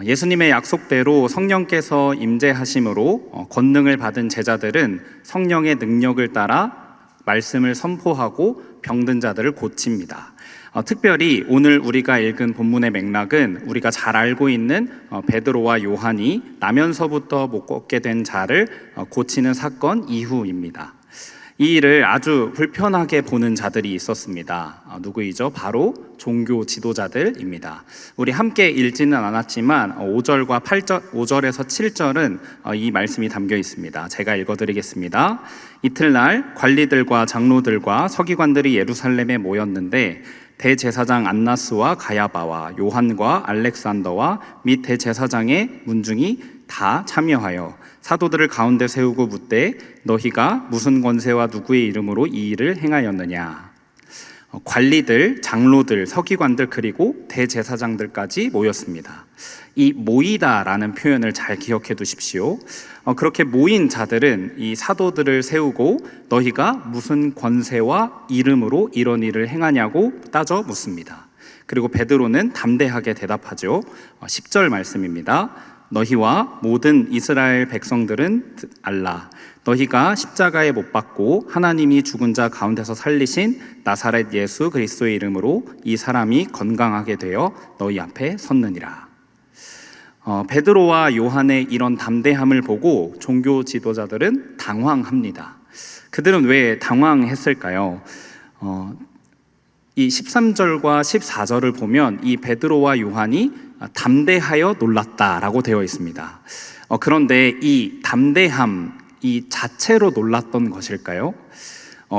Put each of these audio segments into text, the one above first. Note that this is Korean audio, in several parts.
예수님의 약속대로 성령께서 임재하심으로 권능을 받은 제자들은 성령의 능력을 따라 말씀을 선포하고 병든 자들을 고칩니다. 특별히 오늘 우리가 읽은 본문의 맥락은 우리가 잘 알고 있는 베드로와 요한이 나면서부터 못 걷게 된 자를 고치는 사건 이후입니다. 이 일을 아주 불편하게 보는 자들이 있었습니다. 누구이죠? 바로 종교 지도자들입니다. 우리 함께 읽지는 않았지만 5절과 8절, 5절에서 7절은 이 말씀이 담겨 있습니다. 제가 읽어드리겠습니다. 이틀날 관리들과 장로들과 서기관들이 예루살렘에 모였는데 대제사장 안나스와 가야바와 요한과 알렉산더와 및 대제사장의 문중이 다 참여하여 사도들을 가운데 세우고 묻되 너희가 무슨 권세와 누구의 이름으로 이 일을 행하였느냐. 관리들, 장로들, 서기관들 그리고 대제사장들까지 모였습니다. 이 모이다라는 표현을 잘 기억해 두십시오. 그렇게 모인 자들은 이 사도들을 세우고 너희가 무슨 권세와 이름으로 이런 일을 행하냐고 따져 묻습니다. 그리고 베드로는 담대하게 대답하죠. 10절 말씀입니다. 너희와 모든 이스라엘 백성들은 알라. 너희가 십자가에 못 박고 하나님이 죽은 자 가운데서 살리신 나사렛 예수 그리스도의 이름으로 이 사람이 건강하게 되어 너희 앞에 섰느니라. 베드로와 요한의 이런 담대함을 보고 종교 지도자들은 당황합니다. 그들은 왜 당황했을까요? 이 13절과 14절을 보면 이 베드로와 요한이 담대하여 놀랐다라고 되어 있습니다. 그런데 이 담대함 이 자체로 놀랐던 것일까요?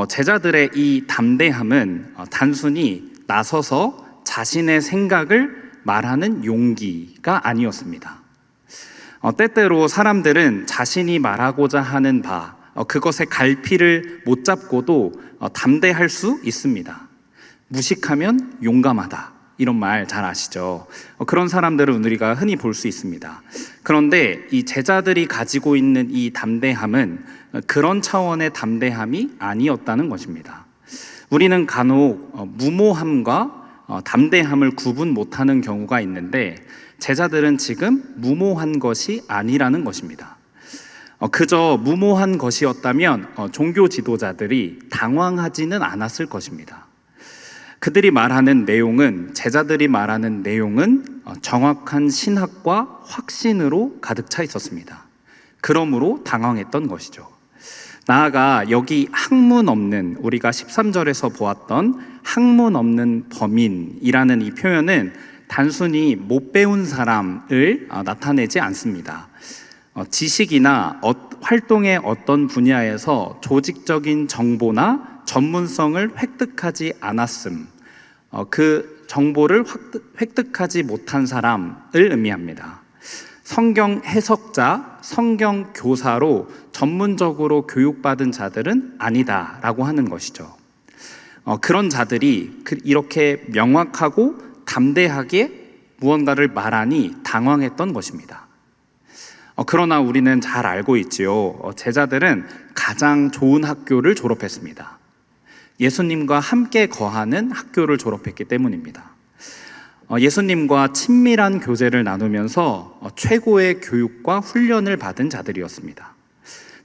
제자들의 이 담대함은 단순히 나서서 자신의 생각을 말하는 용기가 아니었습니다. 때때로 사람들은 자신이 말하고자 하는 바 그것의 갈피를 못 잡고도 담대할 수 있습니다. 무식하면 용감하다, 이런 말 잘 아시죠? 그런 사람들은 우리가 흔히 볼 수 있습니다. 그런데 이 제자들이 가지고 있는 이 담대함은 그런 차원의 담대함이 아니었다는 것입니다. 우리는 간혹 무모함과 담대함을 구분 못하는 경우가 있는데 제자들은 지금 무모한 것이 아니라는 것입니다. 그저 무모한 것이었다면 종교 지도자들이 당황하지는 않았을 것입니다. 그들이 말하는 내용은, 제자들이 말하는 내용은 정확한 신학과 확신으로 가득 차 있었습니다. 그러므로 당황했던 것이죠. 나아가 여기 학문 없는, 우리가 13절에서 보았던 학문 없는 범인이라는 이 표현은 단순히 못 배운 사람을 나타내지 않습니다. 지식이나 활동의 어떤 분야에서 조직적인 정보나 전문성을 획득하지 않았음, 그 정보를 획득하지 못한 사람을 의미합니다. 성경 해석자, 성경 교사로 전문적으로 교육받은 자들은 아니다라고 하는 것이죠. 그런 자들이 이렇게 명확하고 담대하게 무언가를 말하니 당황했던 것입니다. 그러나 우리는 잘 알고 있지요. 제자들은 가장 좋은 학교를 졸업했습니다. 예수님과 함께 거하는 학교를 졸업했기 때문입니다. 예수님과 친밀한 교제를 나누면서 최고의 교육과 훈련을 받은 자들이었습니다.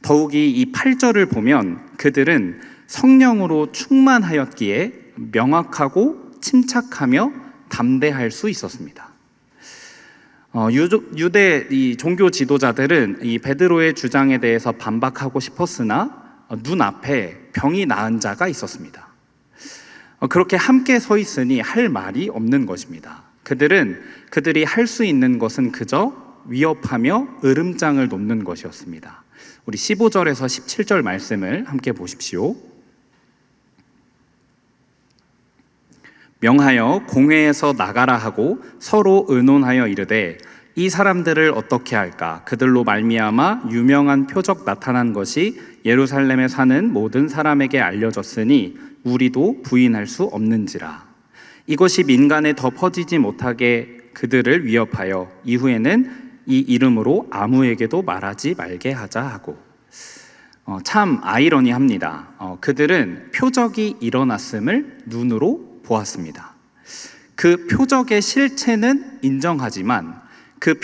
더욱이 이 8절을 보면 그들은 성령으로 충만하였기에 명확하고 침착하며 담대할 수 있었습니다. 유대 이 종교 지도자들은 이 베드로의 주장에 대해서 반박하고 싶었으나 눈앞에 병이 나은 자가 있었습니다. 그렇게 함께 서 있으니 할 말이 없는 것입니다. 그들이 할 수 있는 것은 그저 위협하며 으름장을 놓는 것이었습니다. 우리 15절에서 17절 말씀을 함께 보십시오. 명하여 공회에서 나가라 하고 서로 의논하여 이르되 이 사람들을 어떻게 할까? 그들로 말미암아 유명한 표적 나타난 것이 예루살렘에 사는 모든 사람에게 알려졌으니 우리도 부인할 수 없는지라. 이것이 민간에 더 퍼지지 못하게 그들을 위협하여 이후에는 이 이름으로 아무에게도 말하지 말게 하자 하고. 참 아이러니합니다. 그들은 표적이 일어났음을 눈으로 보았습니다. 그 표적의 실체는 인정하지만 그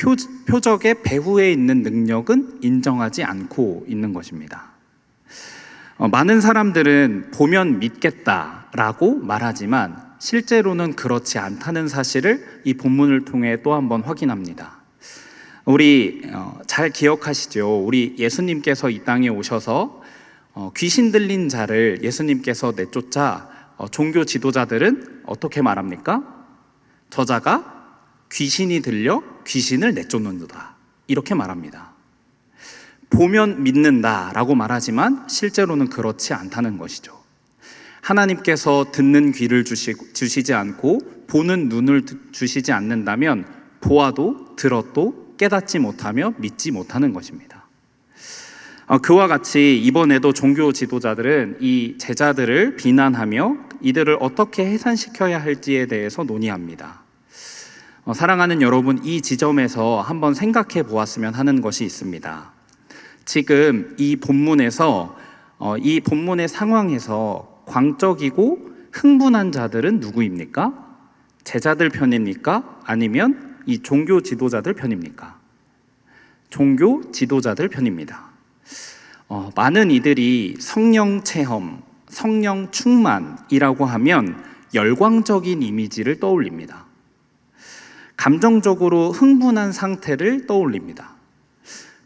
표적의 배후에 있는 능력은 인정하지 않고 있는 것입니다. 많은 사람들은 보면 믿겠다라고 말하지만 실제로는 그렇지 않다는 사실을 이 본문을 통해 또 한번 확인합니다. 우리 잘 기억하시죠? 우리 예수님께서 이 땅에 오셔서 귀신 들린 자를 예수님께서 내쫓자 종교 지도자들은 어떻게 말합니까? 저자가 귀신이 들려 귀신을 내쫓는다, 이렇게 말합니다. 보면 믿는다라고 말하지만 실제로는 그렇지 않다는 것이죠. 하나님께서 듣는 귀를 주시지 않고 보는 눈을 주시지 않는다면 보아도 들었도 깨닫지 못하며 믿지 못하는 것입니다. 그와 같이 이번에도 종교 지도자들은 이 제자들을 비난하며 이들을 어떻게 해산시켜야 할지에 대해서 논의합니다. 사랑하는 여러분, 이 지점에서 한번 생각해 보았으면 하는 것이 있습니다. 지금 이 본문의 상황에서 광적이고 흥분한 자들은 누구입니까? 제자들 편입니까? 아니면 이 종교 지도자들 편입니까? 종교 지도자들 편입니다. 많은 이들이 성령 체험, 성령 충만이라고 하면 열광적인 이미지를 떠올립니다. 감정적으로 흥분한 상태를 떠올립니다.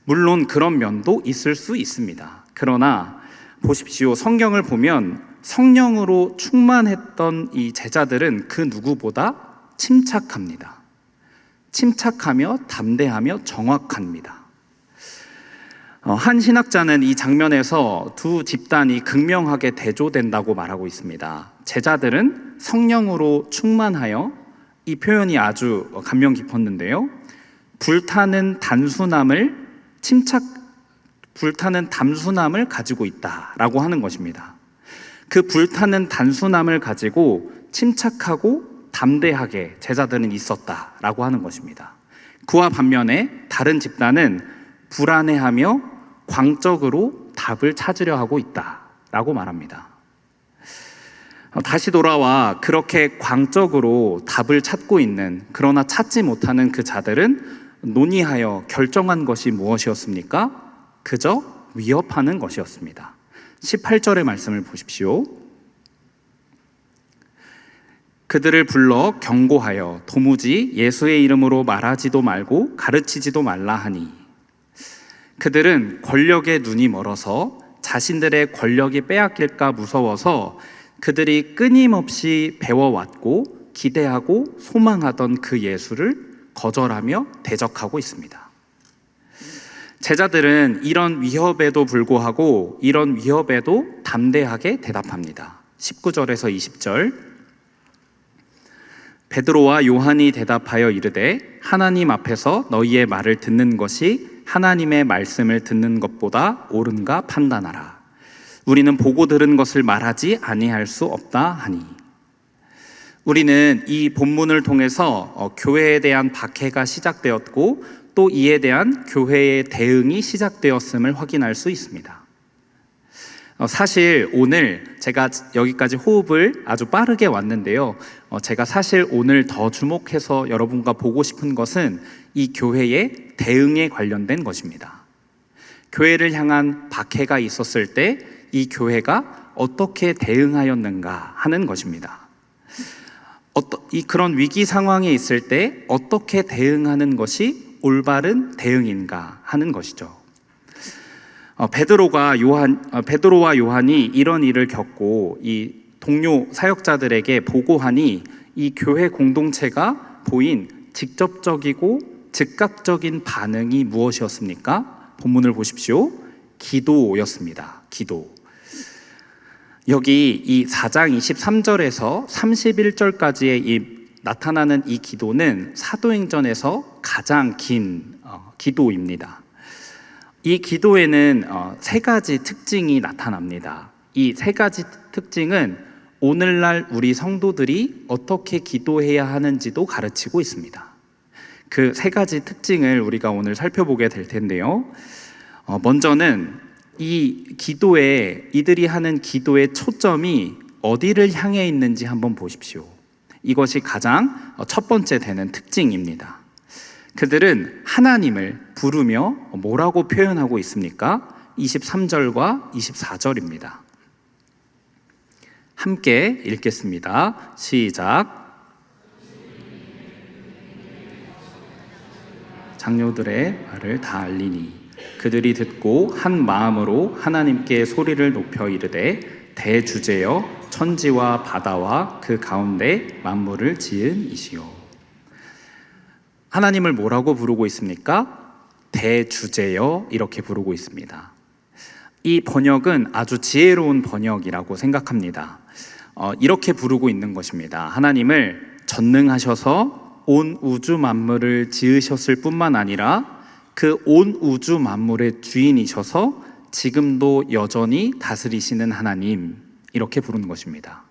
물론 그런 면도 있을 수 있습니다. 그러나 보십시오. 성경을 보면 성령으로 충만했던 이 제자들은 그 누구보다 침착합니다. 침착하며 담대하며 정확합니다. 한 신학자는 이 장면에서 두 집단이 극명하게 대조된다고 말하고 있습니다. 제자들은 성령으로 충만하여, 이 표현이 아주 감명 깊었는데요, 불타는 단순함을 가지고 있다라고 하는 것입니다. 그 불타는 단순함을 가지고 침착하고 담대하게 제자들은 있었다라고 하는 것입니다. 그와 반면에 다른 집단은 불안해하며 광적으로 답을 찾으려 하고 있다라고 말합니다. 다시 돌아와 그렇게 광적으로 답을 찾고 있는, 그러나 찾지 못하는 그 자들은 논의하여 결정한 것이 무엇이었습니까? 그저 위협하는 것이었습니다. 18절의 말씀을 보십시오. 그들을 불러 경고하여 도무지 예수의 이름으로 말하지도 말고 가르치지도 말라 하니, 그들은 권력에 눈이 멀어서 자신들의 권력이 빼앗길까 무서워서 그들이 끊임없이 배워왔고 기대하고 소망하던 그 예수를 거절하며 대적하고 있습니다. 제자들은 이런 위협에도 불구하고 이런 위협에도 담대하게 대답합니다. 19절에서 20절. 베드로와 요한이 대답하여 이르되 하나님 앞에서 너희의 말을 듣는 것이 하나님의 말씀을 듣는 것보다 옳은가 판단하라. 우리는 보고 들은 것을 말하지 아니할 수 없다 하니. 우리는 이 본문을 통해서 교회에 대한 박해가 시작되었고 또 이에 대한 교회의 대응이 시작되었음을 확인할 수 있습니다. 사실 오늘 제가 여기까지 호흡을 아주 빠르게 왔는데요, 제가 사실 오늘 더 주목해서 여러분과 보고 싶은 것은 이 교회의 대응에 관련된 것입니다. 교회를 향한 박해가 있었을 때 이 교회가 어떻게 대응하였는가 하는 것입니다. 그런 위기 상황에 있을 때 어떻게 대응하는 것이 올바른 대응인가 하는 것이죠. 베드로와 요한이 이런 일을 겪고 이 동료 사역자들에게 보고하니 이 교회 공동체가 보인 직접적이고 즉각적인 반응이 무엇이었습니까? 본문을 보십시오. 기도였습니다. 기도. 여기 이 4장 23절에서 31절까지의 나타나는 이 기도는 사도행전에서 가장 긴 기도입니다. 이 기도에는 세 가지 특징이 나타납니다. 이 세 가지 특징은 오늘날 우리 성도들이 어떻게 기도해야 하는지도 가르치고 있습니다. 그 세 가지 특징을 우리가 오늘 살펴보게 될 텐데요. 먼저는 이들이 하는 기도의 초점이 어디를 향해 있는지 한번 보십시오. 이것이 가장 첫 번째 되는 특징입니다. 그들은 하나님을 부르며 뭐라고 표현하고 있습니까? 23절과 24절입니다. 함께 읽겠습니다. 시작. 장로들의 말을 다 알리니 그들이 듣고 한 마음으로 하나님께 소리를 높여 이르되 대주제여 천지와 바다와 그 가운데 만물을 지은 이시오. 하나님을 뭐라고 부르고 있습니까? 대주제여 이렇게 부르고 있습니다. 이 번역은 아주 지혜로운 번역이라고 생각합니다. 이렇게 부르고 있는 것입니다. 하나님을 전능하셔서 온 우주 만물을 지으셨을 뿐만 아니라 그 온 우주 만물의 주인이셔서 지금도 여전히 다스리시는 하나님, 이렇게 부르는 것입니다.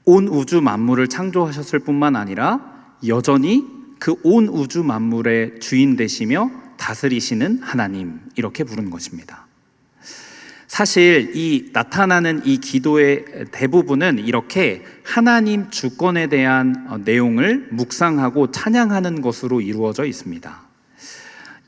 온 우주 만물을 창조하셨을 뿐만 아니라 여전히 그 온 우주 만물의 주인 되시며 다스리시는 하나님, 이렇게 부르는 것입니다. 사실 이 나타나는 이 기도의 대부분은 이렇게 하나님 주권에 대한 내용을 묵상하고 찬양하는 것으로 이루어져 있습니다.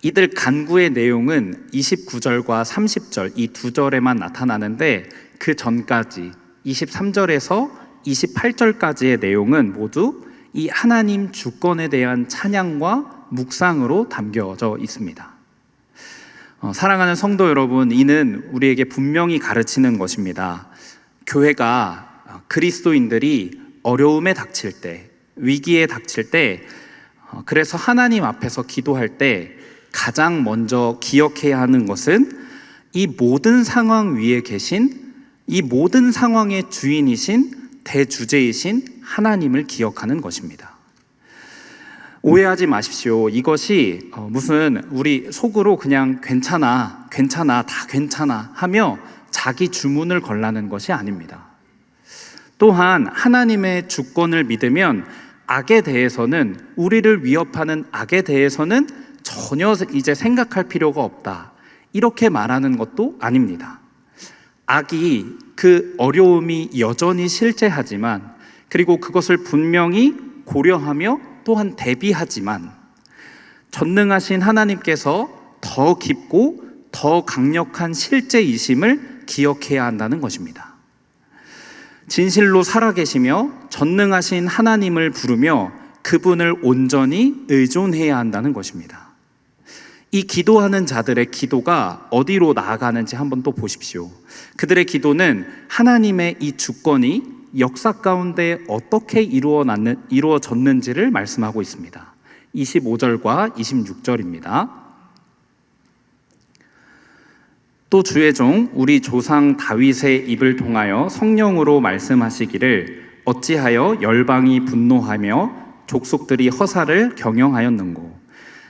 이들 간구의 내용은 29절과 30절 이 두 절에만 나타나는데 그 전까지 23절에서 28절까지의 내용은 모두 이 하나님 주권에 대한 찬양과 묵상으로 담겨져 있습니다. 사랑하는 성도 여러분, 이는 우리에게 분명히 가르치는 것입니다. 교회가 그리스도인들이 어려움에 닥칠 때, 위기에 닥칠 때, 그래서 하나님 앞에서 기도할 때 가장 먼저 기억해야 하는 것은 이 모든 상황 위에 계신, 이 모든 상황의 주인이신 대주제이신 하나님을 기억하는 것입니다. 오해하지 마십시오. 이것이 무슨 우리 속으로 그냥 괜찮아, 다 괜찮아 하며 자기 주문을 걸라는 것이 아닙니다. 또한 하나님의 주권을 믿으면 악에 대해서는, 우리를 위협하는 악에 대해서는 전혀 이제 생각할 필요가 없다, 이렇게 말하는 것도 아닙니다. 악이, 그 어려움이 여전히 실제하지만, 그리고 그것을 분명히 고려하며 또한 대비하지만 전능하신 하나님께서 더 깊고 더 강력한 실제이심을 기억해야 한다는 것입니다. 진실로 살아계시며 전능하신 하나님을 부르며 그분을 온전히 의존해야 한다는 것입니다. 이 기도하는 자들의 기도가 어디로 나아가는지 한번 또 보십시오. 그들의 기도는 하나님의 이 주권이 역사 가운데 어떻게 이루어졌는지를 말씀하고 있습니다. 25절과 26절입니다. 또 주의 종 우리 조상 다윗의 입을 통하여 성령으로 말씀하시기를 어찌하여 열방이 분노하며 족속들이 허사를 경영하였는고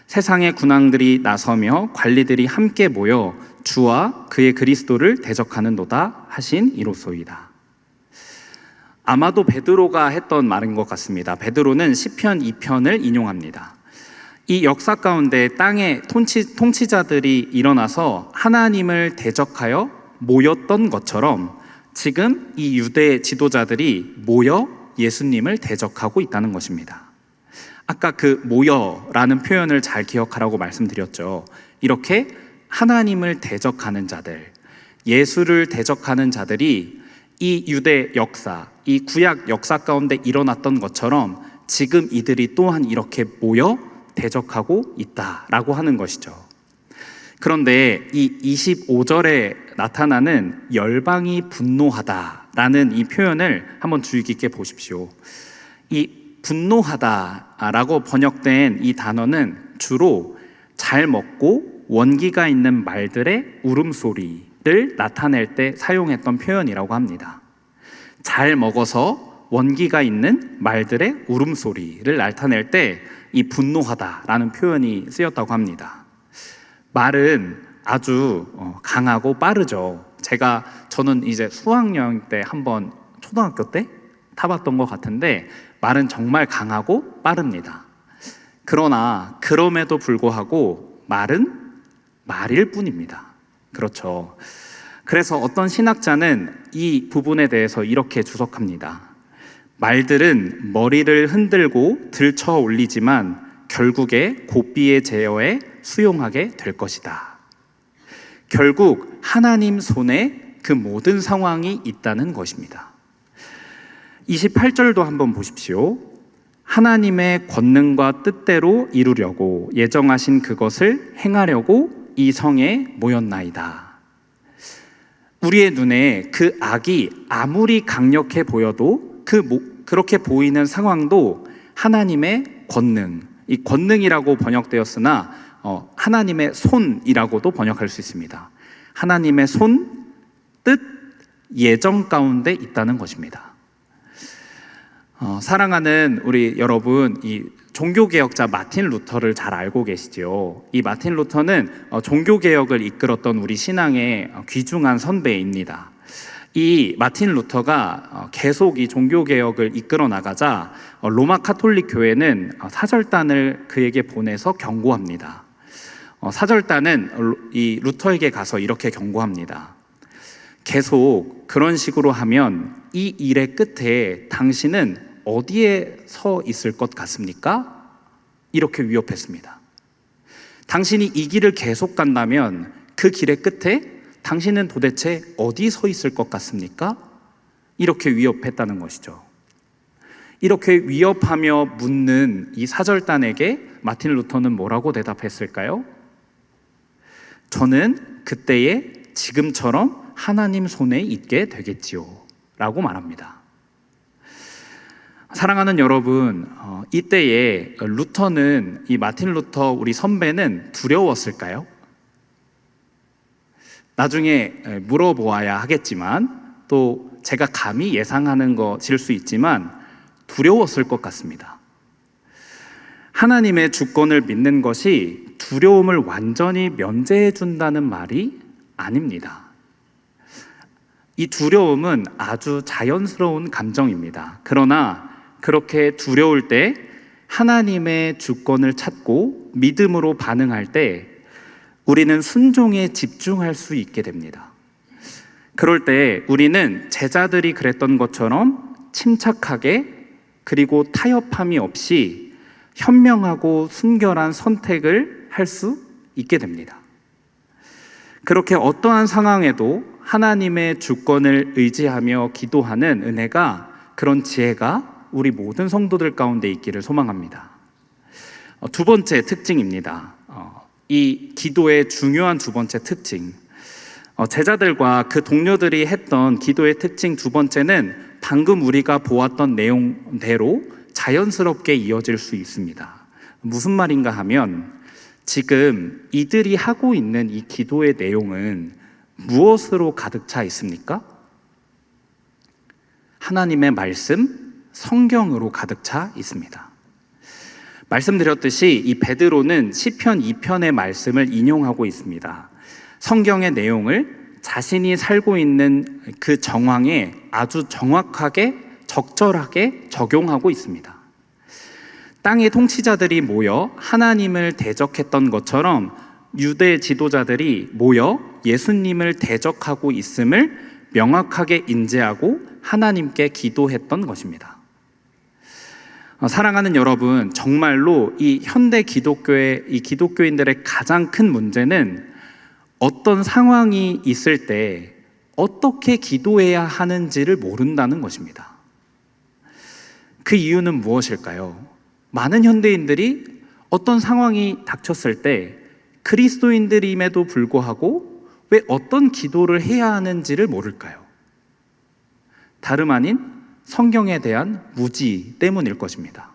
세상의 군왕들이 나서며 관리들이 함께 모여 주와 그의 그리스도를 대적하는도다 하신 이로소이다. 아마도 베드로가 했던 말인 것 같습니다. 베드로는 시편 2편을 인용합니다. 이 역사 가운데 땅의 통치자들이 일어나서 하나님을 대적하여 모였던 것처럼 지금 이 유대 지도자들이 모여 예수님을 대적하고 있다는 것입니다. 아까 그 모여라는 표현을 잘 기억하라고 말씀드렸죠. 이렇게 하나님을 대적하는 자들, 예수를 대적하는 자들이 이 유대 역사, 이 구약 역사 가운데 일어났던 것처럼 지금 이들이 또한 이렇게 모여 대적하고 있다라고 하는 것이죠. 그런데 이 25절에 나타나는 열방이 분노하다라는 이 표현을 한번 주의 깊게 보십시오. 이 분노하다라고 번역된 이 단어는 주로 잘 먹고 원기가 있는 말들의 울음소리를 나타낼 때 사용했던 표현이라고 합니다. 잘 먹어서 원기가 있는 말들의 울음소리를 나타낼 때 이 분노하다라는 표현이 쓰였다고 합니다. 말은 아주 강하고 빠르죠. 저는 이제 수학여행 때 한번 초등학교 때 타봤던 것 같은데 말은 정말 강하고 빠릅니다. 그러나 그럼에도 불구하고 말은 말일 뿐입니다. 그렇죠. 그래서 어떤 신학자는 이 부분에 대해서 이렇게 주석합니다. 말들은 머리를 흔들고 들쳐 올리지만 결국에 고삐의 제어에 수용하게 될 것이다. 결국 하나님 손에 그 모든 상황이 있다는 것입니다. 28절도 한번 보십시오. 하나님의 권능과 뜻대로 이루려고 예정하신 그것을 행하려고 이 성에 모였나이다. 우리의 눈에 그 악이 아무리 강력해 보여도 그렇게 보이는 상황도 하나님의 권능, 이 권능이라고 번역되었으나 하나님의 손이라고도 번역할 수 있습니다. 하나님의 손, 뜻, 예정 가운데 있다는 것입니다. 사랑하는 우리 여러분, 이 종교개혁자 마틴 루터를 잘 알고 계시죠? 이 마틴 루터는 종교개혁을 이끌었던 우리 신앙의 귀중한 선배입니다. 이 마틴 루터가 계속 이 종교개혁을 이끌어 나가자 로마 카톨릭 교회는 사절단을 그에게 보내서 경고합니다. 사절단은 이 루터에게 가서 이렇게 경고합니다. 계속 그런 식으로 하면 이 일의 끝에 당신은 어디에 서 있을 것 같습니까? 이렇게 위협했습니다. 당신이 이 길을 계속 간다면 그 길의 끝에 당신은 도대체 어디 서 있을 것 같습니까? 이렇게 위협했다는 것이죠. 이렇게 위협하며 묻는 이 사절단에게 마틴 루터는 뭐라고 대답했을까요? 저는 그때에 지금처럼 하나님 손에 있게 되겠지요 라고 말합니다. 사랑하는 여러분, 이때에 루터는, 이 마틴 루터 우리 선배는 두려웠을까요? 나중에 물어보아야 하겠지만, 또 제가 감히 예상하는 것일 수 있지만 두려웠을 것 같습니다. 하나님의 주권을 믿는 것이 두려움을 완전히 면제해 준다는 말이 아닙니다. 이 두려움은 아주 자연스러운 감정입니다. 그러나 그렇게 두려울 때 하나님의 주권을 찾고 믿음으로 반응할 때 우리는 순종에 집중할 수 있게 됩니다. 그럴 때 우리는 제자들이 그랬던 것처럼 침착하게 그리고 타협함이 없이 현명하고 순결한 선택을 할 수 있게 됩니다. 그렇게 어떠한 상황에도 하나님의 주권을 의지하며 기도하는 은혜가, 그런 지혜가 우리 모든 성도들 가운데 있기를 소망합니다. 두 번째 특징입니다. 이 기도의 중요한 두 번째 특징, 제자들과 그 동료들이 했던 기도의 특징 두 번째는 방금 우리가 보았던 내용대로 자연스럽게 이어질 수 있습니다. 무슨 말인가 하면, 지금 이들이 하고 있는 이 기도의 내용은 무엇으로 가득 차 있습니까? 하나님의 말씀, 성경으로 가득 차 있습니다. 말씀드렸듯이 이 베드로는 시편 2편의 말씀을 인용하고 있습니다. 성경의 내용을 자신이 살고 있는 그 정황에 아주 정확하게, 적절하게 적용하고 있습니다. 땅의 통치자들이 모여 하나님을 대적했던 것처럼 유대 지도자들이 모여 예수님을 대적하고 있음을 명확하게 인지하고 하나님께 기도했던 것입니다. 사랑하는 여러분, 정말로 이 현대 기독교의 이 기독교인들의 가장 큰 문제는 어떤 상황이 있을 때 어떻게 기도해야 하는지를 모른다는 것입니다. 그 이유는 무엇일까요? 많은 현대인들이 어떤 상황이 닥쳤을 때 그리스도인들임에도 불구하고 왜 어떤 기도를 해야 하는지를 모를까요? 다름 아닌 성경에 대한 무지 때문일 것입니다.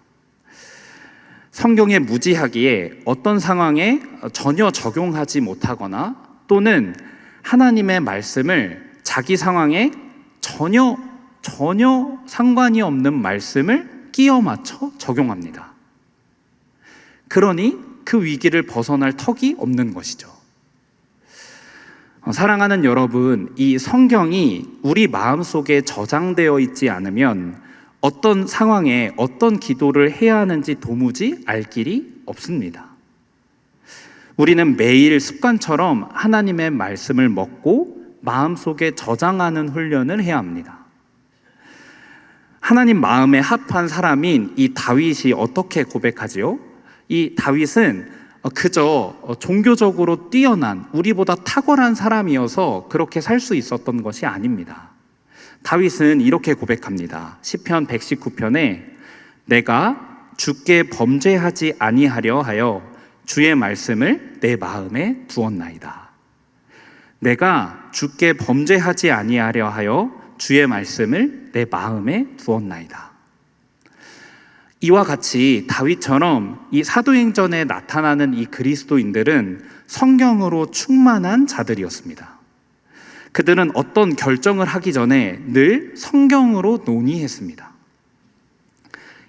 성경에 무지하기에 어떤 상황에 전혀 적용하지 못하거나 또는 하나님의 말씀을 자기 상황에 전혀 상관이 없는 말씀을 끼워 맞춰 적용합니다. 그러니 그 위기를 벗어날 턱이 없는 것이죠. 사랑하는 여러분, 이 성경이 우리 마음속에 저장되어 있지 않으면 어떤 상황에 어떤 기도를 해야 하는지 도무지 알 길이 없습니다. 우리는 매일 습관처럼 하나님의 말씀을 먹고 마음속에 저장하는 훈련을 해야 합니다. 하나님 마음에 합한 사람인 이 다윗이 어떻게 고백하지요? 이 다윗은 그저 종교적으로 뛰어난 우리보다 탁월한 사람이어서 그렇게 살 수 있었던 것이 아닙니다. 다윗은 이렇게 고백합니다. 시편 119편에 내가 주께 범죄하지 아니하려 하여 주의 말씀을 내 마음에 두었나이다. 내가 주께 범죄하지 아니하려 하여 주의 말씀을 내 마음에 두었나이다. 이와 같이 다윗처럼 이 사도행전에 나타나는 이 그리스도인들은 성경으로 충만한 자들이었습니다. 그들은 어떤 결정을 하기 전에 늘 성경으로 논의했습니다.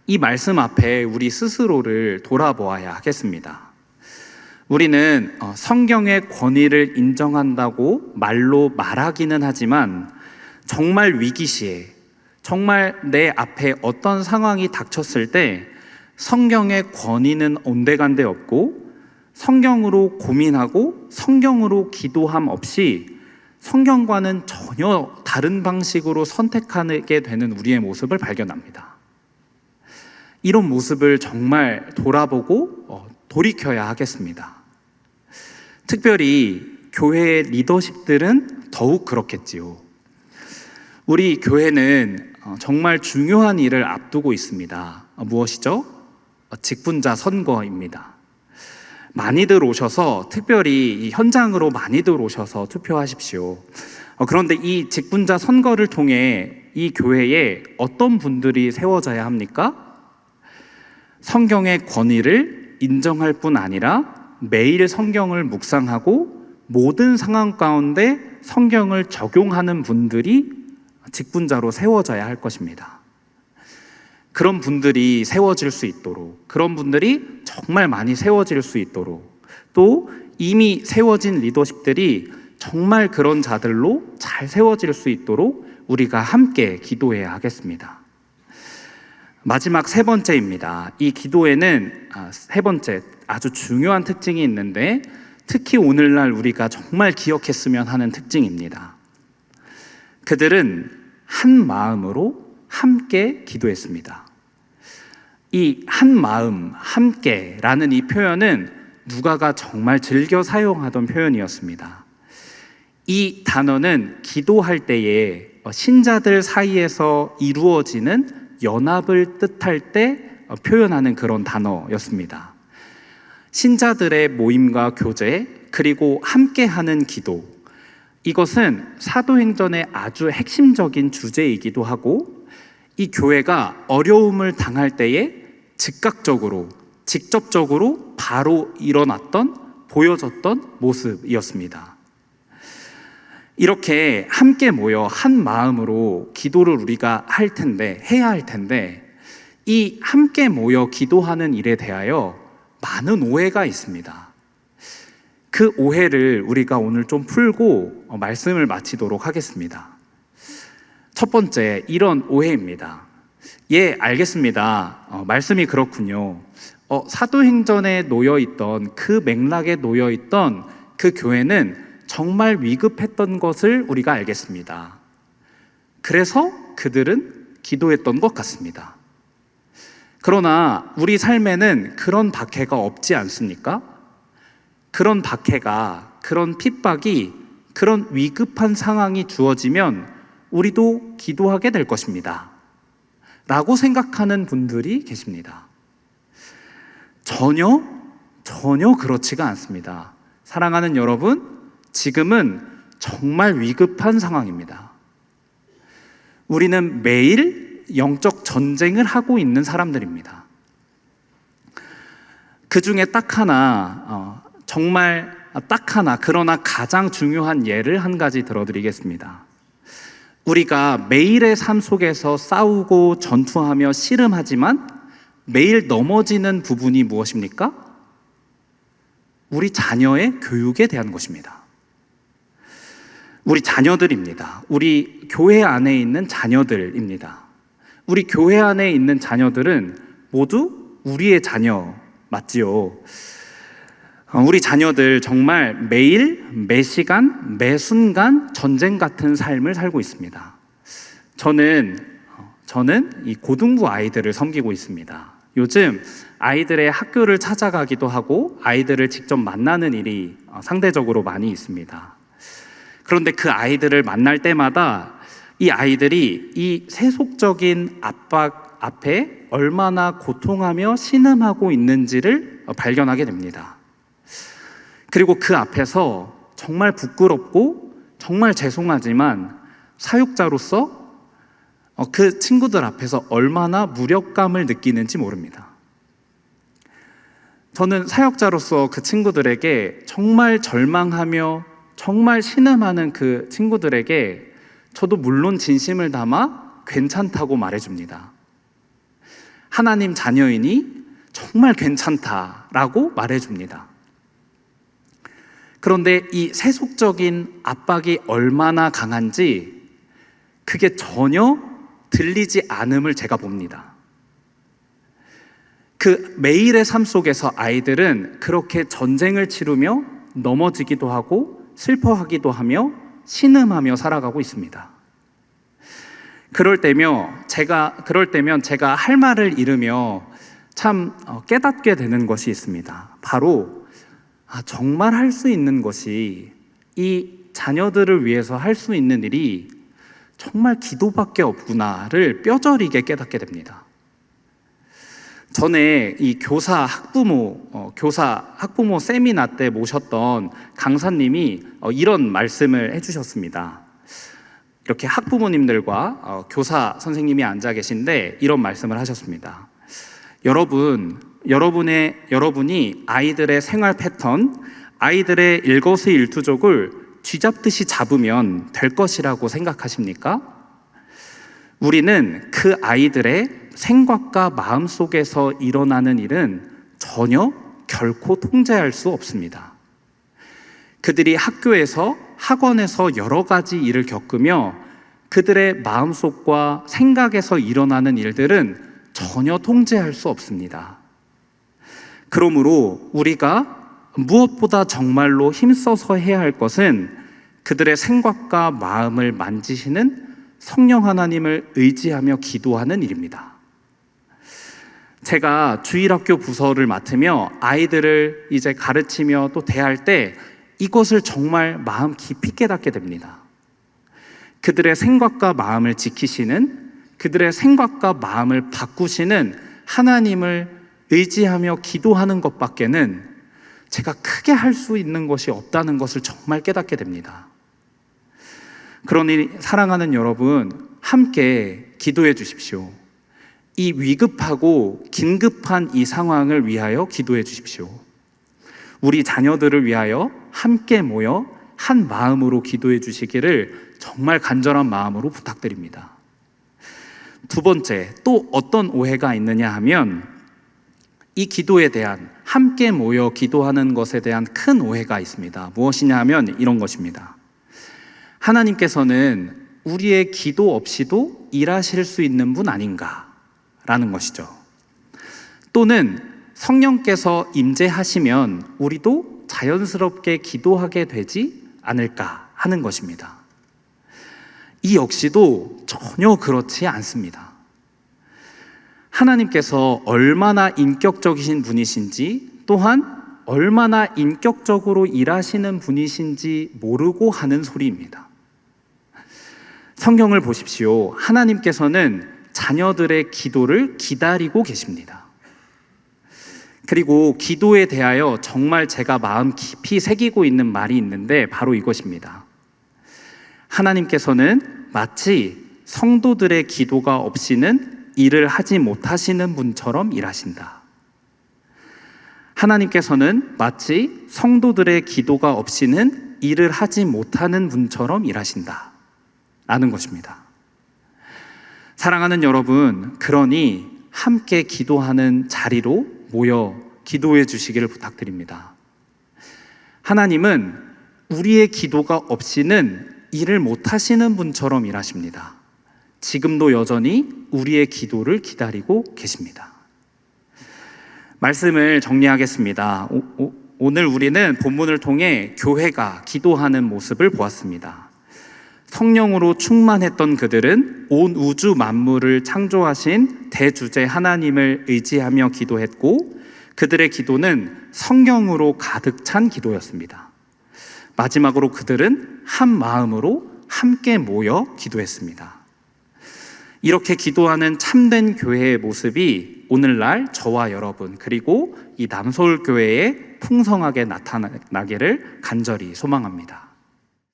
이 말씀 앞에 우리 스스로를 돌아보아야 하겠습니다. 우리는 성경의 권위를 인정한다고 말로 말하기는 하지만 정말 위기 시에, 정말 내 앞에 어떤 상황이 닥쳤을 때 성경의 권위는 온데간데 없고 성경으로 고민하고 성경으로 기도함 없이 성경과는 전혀 다른 방식으로 선택하게 되는 우리의 모습을 발견합니다. 이런 모습을 정말 돌아보고 돌이켜야 하겠습니다. 특별히 교회의 리더십들은 더욱 그렇겠지요. 우리 교회는 정말 중요한 일을 앞두고 있습니다. 무엇이죠? 직분자 선거입니다. 많이들 오셔서, 특별히 이 현장으로 많이들 오셔서 투표하십시오. 그런데 이 직분자 선거를 통해 이 교회에 어떤 분들이 세워져야 합니까? 성경의 권위를 인정할 뿐 아니라 매일 성경을 묵상하고 모든 상황 가운데 성경을 적용하는 분들이 직분자로 세워져야 할 것입니다. 그런 분들이 세워질 수 있도록, 그런 분들이 정말 많이 세워질 수 있도록, 또 이미 세워진 리더십들이 정말 그런 자들로 잘 세워질 수 있도록 우리가 함께 기도해야 하겠습니다. 마지막 세 번째입니다. 이 기도에는 세 번째 아주 중요한 특징이 있는데 특히 오늘날 우리가 정말 기억했으면 하는 특징입니다. 그들은 한 마음으로 함께 기도했습니다. 이 한 마음, 함께라는 이 표현은 누가가 정말 즐겨 사용하던 표현이었습니다. 이 단어는 기도할 때에 신자들 사이에서 이루어지는 연합을 뜻할 때 표현하는 그런 단어였습니다. 신자들의 모임과 교제, 그리고 함께하는 기도, 이것은 사도행전의 아주 핵심적인 주제이기도 하고 이 교회가 어려움을 당할 때에 즉각적으로, 직접적으로 바로 일어났던, 보여졌던 모습이었습니다. 이렇게 함께 모여 한 마음으로 기도를 우리가 해야 할 텐데 이 함께 모여 기도하는 일에 대하여 많은 오해가 있습니다. 그 오해를 우리가 오늘 좀 풀고 말씀을 마치도록 하겠습니다. 첫 번째, 이런 오해입니다. 예, 알겠습니다. 말씀이 그렇군요. 사도행전에 놓여있던 그 맥락에 놓여있던 그 교회는 정말 위급했던 것을 우리가 알겠습니다. 그래서 그들은 기도했던 것 같습니다. 그러나 우리 삶에는 그런 박해가 없지 않습니까? 그런 박해가, 그런 핍박이, 그런 위급한 상황이 주어지면 우리도 기도하게 될 것입니다. 라고 생각하는 분들이 계십니다. 전혀 그렇지가 않습니다. 사랑하는 여러분, 지금은 정말 위급한 상황입니다. 우리는 매일 영적 전쟁을 하고 있는 사람들입니다. 그 중에 딱 하나, 정말 딱 하나, 그러나 가장 중요한 예를 한 가지 들어드리겠습니다. 우리가 매일의 삶 속에서 싸우고 전투하며 씨름하지만 매일 넘어지는 부분이 무엇입니까? 우리 자녀의 교육에 대한 것입니다. 우리 자녀들입니다. 우리 교회 안에 있는 자녀들입니다. 우리 교회 안에 있는 자녀들은 모두 우리의 자녀 맞지요? 우리 자녀들 정말 매일, 매 시간, 매 순간 전쟁 같은 삶을 살고 있습니다. 저는 이 고등부 아이들을 섬기고 있습니다. 요즘 아이들의 학교를 찾아가기도 하고 아이들을 직접 만나는 일이 상대적으로 많이 있습니다. 그런데 그 아이들을 만날 때마다 이 아이들이 이 세속적인 압박 앞에 얼마나 고통하며 신음하고 있는지를 발견하게 됩니다. 그리고 그 앞에서 정말 부끄럽고 정말 죄송하지만 사육자로서 그 친구들 앞에서 얼마나 무력감을 느끼는지 모릅니다. 저는 사역자로서 그 친구들에게 정말 절망하며 정말 신음하는 그 친구들에게 저도 물론 진심을 담아 괜찮다고 말해줍니다. 하나님 자녀이니 정말 괜찮다라고 말해줍니다. 그런데 이 세속적인 압박이 얼마나 강한지 그게 전혀 들리지 않음을 제가 봅니다. 그 매일의 삶 속에서 아이들은 그렇게 전쟁을 치르며 넘어지기도 하고 슬퍼하기도 하며 신음하며 살아가고 있습니다. 그럴 때면 제가 할 말을 잃으며 참 깨닫게 되는 것이 있습니다. 바로 정말 할 수 있는 것이, 이 자녀들을 위해서 할 수 있는 일이 정말 기도밖에 없구나를 뼈저리게 깨닫게 됩니다. 전에 이 교사 학부모 세미나 때 모셨던 강사님이 이런 말씀을 해주셨습니다. 이렇게 학부모님들과 교사 선생님이 앉아 계신데 이런 말씀을 하셨습니다. 여러분이 아이들의 생활 패턴, 아이들의 일거수일투족을 쥐잡듯이 잡으면 될 것이라고 생각하십니까? 우리는 그 아이들의 생각과 마음 속에서 일어나는 일은 전혀 결코 통제할 수 없습니다. 그들이 학교에서, 학원에서 여러 가지 일을 겪으며 그들의 마음속과 생각에서 일어나는 일들은 전혀 통제할 수 없습니다. 그러므로 우리가 무엇보다 정말로 힘써서 해야 할 것은 그들의 생각과 마음을 만지시는 성령 하나님을 의지하며 기도하는 일입니다. 제가 주일학교 부서를 맡으며 아이들을 이제 가르치며 또 대할 때 이것을 정말 마음 깊이 깨닫게 됩니다. 그들의 생각과 마음을 지키시는, 그들의 생각과 마음을 바꾸시는 하나님을 의지하며 기도하는 것밖에는 제가 크게 할 수 있는 것이 없다는 것을 정말 깨닫게 됩니다. 그러니 사랑하는 여러분, 함께 기도해 주십시오. 이 위급하고 긴급한 이 상황을 위하여 기도해 주십시오. 우리 자녀들을 위하여 함께 모여 한 마음으로 기도해 주시기를 정말 간절한 마음으로 부탁드립니다. 두 번째, 또 어떤 오해가 있느냐 하면 이 기도에 대한, 함께 모여 기도하는 것에 대한 큰 오해가 있습니다. 무엇이냐 하면 이런 것입니다. 하나님께서는 우리의 기도 없이도 일하실 수 있는 분 아닌가 라는 것이죠. 또는 성령께서 임재하시면 우리도 자연스럽게 기도하게 되지 않을까 하는 것입니다. 이 역시도 전혀 그렇지 않습니다. 하나님께서 얼마나 인격적이신 분이신지, 또한 얼마나 인격적으로 일하시는 분이신지 모르고 하는 소리입니다. 성경을 보십시오. 하나님께서는 자녀들의 기도를 기다리고 계십니다. 그리고 기도에 대하여 정말 제가 마음 깊이 새기고 있는 말이 있는데 바로 이것입니다. 하나님께서는 마치 성도들의 기도가 없이는 일을 하지 못하시는 분처럼 일하신다. 하나님께서는 마치 성도들의 기도가 없이는 일을 하지 못하는 분처럼 일하신다 라는 것입니다. 사랑하는 여러분, 그러니 함께 기도하는 자리로 모여 기도해 주시기를 부탁드립니다. 하나님은 우리의 기도가 없이는 일을 못하시는 분처럼 일하십니다. 지금도 여전히 우리의 기도를 기다리고 계십니다. 말씀을 정리하겠습니다. 오늘 우리는 본문을 통해 교회가 기도하는 모습을 보았습니다. 성령으로 충만했던 그들은 온 우주 만물을 창조하신 대주제 하나님을 의지하며 기도했고, 그들의 기도는 성령으로 가득 찬 기도였습니다. 마지막으로 그들은 한 마음으로 함께 모여 기도했습니다. 이렇게 기도하는 참된 교회의 모습이 오늘날 저와 여러분, 그리고 이 남서울교회에 풍성하게 나타나기를 간절히 소망합니다.